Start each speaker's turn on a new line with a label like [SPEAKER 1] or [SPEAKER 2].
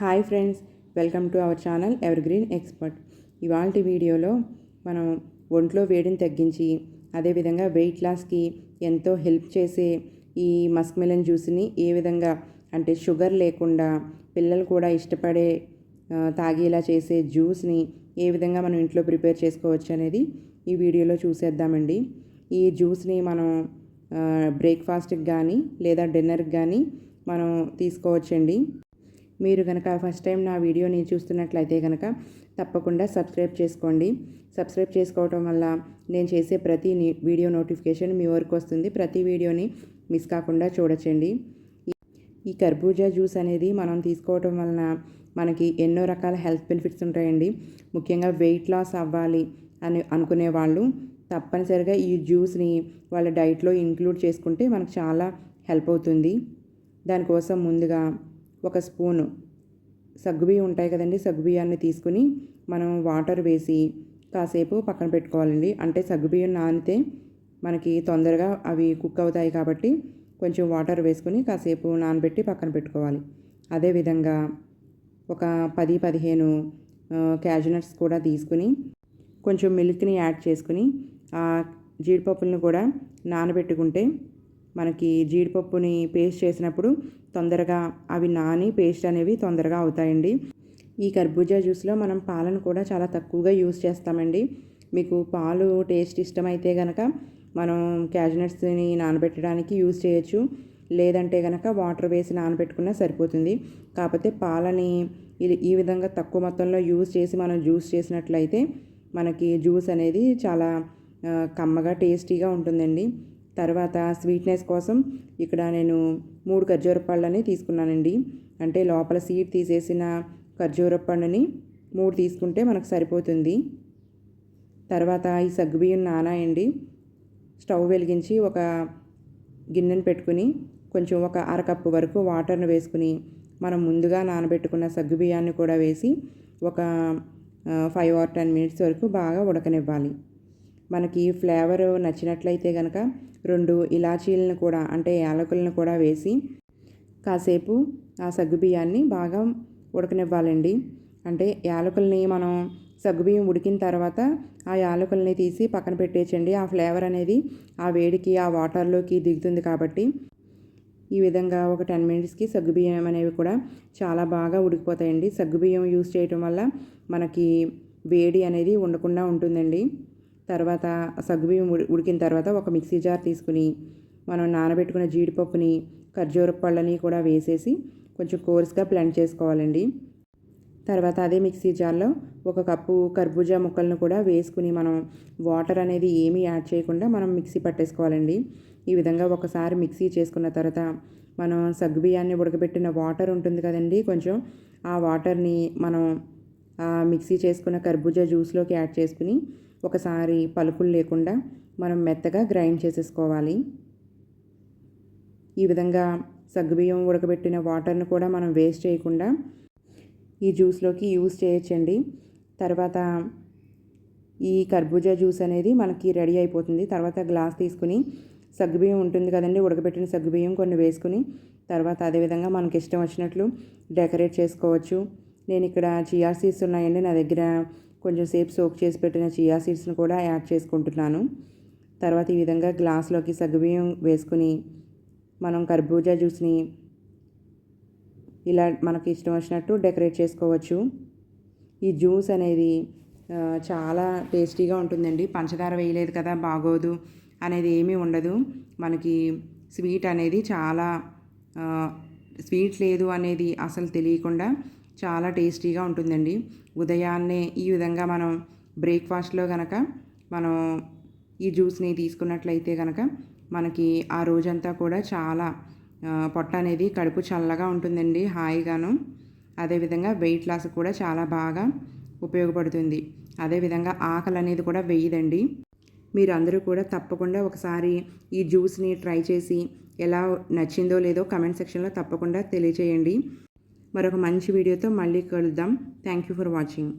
[SPEAKER 1] Hi friends, welcome to our channel evergreen expert. ఇవాల్టి వీడియోలో మనం ఒంట్లో వేడిని తగ్గించి అదేవిధంగా వెయిట్ లాస్కి ఎంతో హెల్ప్ చేసే ఈ మస్క్ మెలన్ జ్యూస్ని ఏ విధంగా అంటే షుగర్ లేకుండా పిల్లలు కూడా ఇష్టపడే తాగేలా చేసే జ్యూస్ని ఏ విధంగా మనం ఇంట్లో ప్రిపేర్ చేసుకోవచ్చు అనేది ఈ వీడియోలో చూసేద్దామండి. ఈ జ్యూస్ని మనం బ్రేక్ఫాస్ట్కి కానీ లేదా డిన్నర్కి కానీ మనం తీసుకోవచ్చండి. మీరు కనుక ఫస్ట్ టైం నా వీడియోని చూస్తున్నట్లయితే కనుక తప్పకుండా సబ్స్క్రైబ్ చేసుకోండి. సబ్స్క్రైబ్ చేసుకోవటం వల్ల నేను చేసే ప్రతి వీడియో నోటిఫికేషన్ మీ వరకు వస్తుంది. ప్రతి వీడియోని మిస్ కాకుండా చూడొచ్చండి. ఈ కర్బూజా జ్యూస్ అనేది మనం తీసుకోవటం వలన మనకి ఎన్నో రకాల హెల్త్ బెనిఫిట్స్ ఉంటాయండి. ముఖ్యంగా వెయిట్ లాస్ అవ్వాలి అని అనుకునే వాళ్ళు తప్పనిసరిగా ఈ జ్యూస్ని వాళ్ళ డైట్లో ఇంక్లూడ్ చేసుకుంటే మనకు చాలా హెల్ప్ అవుతుంది. దానికోసం ముందుగా ఒక స్పూను సగ్గుబియ్యం ఉంటాయి కదండి, సగ్గుబియ్యాన్ని తీసుకుని మనం వాటర్ వేసి కాసేపు పక్కన పెట్టుకోవాలండి. అంటే సగ్గుబియ్యం నానితే మనకి తొందరగా అవి కుక్ అవుతాయి కాబట్టి కొంచెం వాటర్ వేసుకుని కాసేపు నానబెట్టి పక్కన పెట్టుకోవాలి. అదేవిధంగా ఒక 10-15 క్యాష్యూ నట్స్ కూడా తీసుకుని కొంచెం మిల్క్ని యాడ్ చేసుకుని ఆ జీడిపప్పులను కూడా నానబెట్టుకుంటే మనకి జీడిపప్పుని పేస్ట్ చేసినప్పుడు తొందరగా అవి నాని పేస్ట్ అనేవి తొందరగా అవుతాయండి. ఈ కర్బూజా జ్యూస్లో మనం పాలను కూడా చాలా తక్కువగా యూస్ చేస్తామండి. మీకు పాలు టేస్ట్ ఇష్టమైతే కనుక మనం క్యాష్యూ నట్స్ని నానబెట్టడానికి యూస్ చేయొచ్చు. లేదంటే కనుక వాటర్ వేసి నానబెట్టుకున్నా సరిపోతుంది. కాకపోతే పాలని ఈ విధంగా తక్కువ మొత్తంలో యూస్ చేసి మనం జ్యూస్ చేసినట్లయితే మనకి జ్యూస్ అనేది చాలా కమ్మగా టేస్టీగా ఉంటుందండి. తర్వాత స్వీట్నెస్ కోసం ఇక్కడ నేను 3 ఖర్జూర పళ్ళని తీసుకున్నానండి. అంటే లోపల సీడ్ తీసేసిన ఖర్జూర పండుని 3 తీసుకుంటే మనకు సరిపోతుంది. తర్వాత ఈ సగ్గుబియ్యం నానాయండి. స్టవ్ వెలిగించి ఒక గిన్నెను పెట్టుకుని కొంచెం ఒక అరకప్పు వరకు వాటర్ను వేసుకుని మనం ముందుగా నానబెట్టుకున్న సగ్గుబియ్యాన్ని కూడా వేసి ఒక 5 or 10 minutes వరకు బాగా ఉడకనివ్వాలి. మనకి ఫ్లేవర్ నచ్చినట్లయితే కనుక 2 ఇలాచీలను కూడా అంటే యాలకులను కూడా వేసి కాసేపు ఆ సగ్గుబియ్యాన్ని బాగా ఉడకనివ్వాలండి. అంటే యాలకుల్ని మనం సగ్గుబియ్యం ఉడికిన తర్వాత ఆ యాలకుల్ని తీసి పక్కన పెట్టేయచ్చండి. ఆ ఫ్లేవర్ అనేది ఆ వేడికి ఆ వాటర్లోకి దిగుతుంది కాబట్టి ఈ విధంగా ఒక 10 minutesకి సగ్గుబియ్యం అనేవి కూడా చాలా బాగా ఉడికిపోతాయండి. సగ్గుబియ్యం యూస్ చేయటం వల్ల మనకి వేడి అనేది ఉండకుండా ఉంటుందండి. తర్వాత సగ్గుబియ్యం ఉడికిన తర్వాత ఒక మిక్సీ జార్ తీసుకుని మనం నానబెట్టుకున్న జీడిపప్పుని ఖర్జూర పళ్ళని కూడా వేసేసి కొంచెం కోర్స్గా బ్లెండ్ చేసుకోవాలండి. తర్వాత అదే మిక్సీ జార్లో 1 కప్పు కర్బూజా ముక్కలను కూడా వేసుకుని మనం వాటర్ అనేది ఏమీ యాడ్ చేయకుండా మనం మిక్సీ పట్టేసుకోవాలండి. ఈ విధంగా ఒకసారి మిక్సీ చేసుకున్న తర్వాత మనం సగ్గుబియ్యాన్ని ఉడకబెట్టిన వాటర్ ఉంటుంది కదండి, కొంచెం ఆ వాటర్ని మనం మిక్సీ చేసుకున్న కర్బూజా జ్యూస్లోకి యాడ్ చేసుకుని ఒకసారి పలుకులు లేకుండా మనం మెత్తగా గ్రైండ్ చేసేసుకోవాలి. ఈ విధంగా సగ్గుబియ్యం ఉడకబెట్టిన వాటర్ను కూడా మనం వేస్ట్ చేయకుండా ఈ జ్యూస్లోకి యూస్ చేయొచ్చండి. తర్వాత ఈ కర్బూజా జ్యూస్ అనేది మనకి రెడీ అయిపోతుంది. తర్వాత గ్లాస్ తీసుకుని సగ్గుబియ్యం ఉంటుంది కదండి, ఉడకబెట్టిన సగ్గుబియ్యం కొన్ని వేసుకుని తర్వాత అదేవిధంగా మనకి ఇష్టం వచ్చినట్లు డెకరేట్ చేసుకోవచ్చు. నేను ఇక్కడ చియా సీడ్స్ ఉన్నాయండి నా దగ్గర, కొంచెం సేపు సోక్ చేసి పెట్టిన చియా సీడ్స్ని కూడా యాడ్ చేసుకుంటున్నాను. తర్వాత ఈ విధంగా గ్లాస్లోకి సగ్గుబియ్యం వేసుకుని మనం కర్బూజా జ్యూస్ని ఇలా మనకి ఇష్టం వచ్చినట్టు డెకరేట్ చేసుకోవచ్చు. ఈ జ్యూస్ అనేది చాలా టేస్టీగా ఉంటుందండి. పంచదార వేయలేదు కదా బాగోదు అనేది ఏమీ ఉండదు. మనకి స్వీట్ అనేది చాలా స్వీట్ లేదు అనేది అసలు తెలియకుండా చాలా టేస్టీగా ఉంటుందండి. ఉదయాన్నే ఈ విధంగా మనం బ్రేక్ఫాస్ట్లో కనుక మనం ఈ జ్యూస్ని తీసుకున్నట్లయితే కనుక మనకి ఆ రోజంతా కూడా చాలా పొట్ట అనేది కడుపు చల్లగా ఉంటుందండి, హాయిగాను. అదేవిధంగా వెయిట్ లాస్ కూడా చాలా బాగా ఉపయోగపడుతుంది. అదేవిధంగా ఆకలి అనేది కూడా వేయదండి. మీరు అందరూ కూడా తప్పకుండా ఒకసారి ఈ జ్యూస్ని ట్రై చేసి ఎలా నచ్చిందో లేదో కమెంట్ సెక్షన్లో తప్పకుండా తెలియచేయండి. మరొక మంచి వీడియోతో మళ్ళీ కలుద్దాం. Thank you for watching.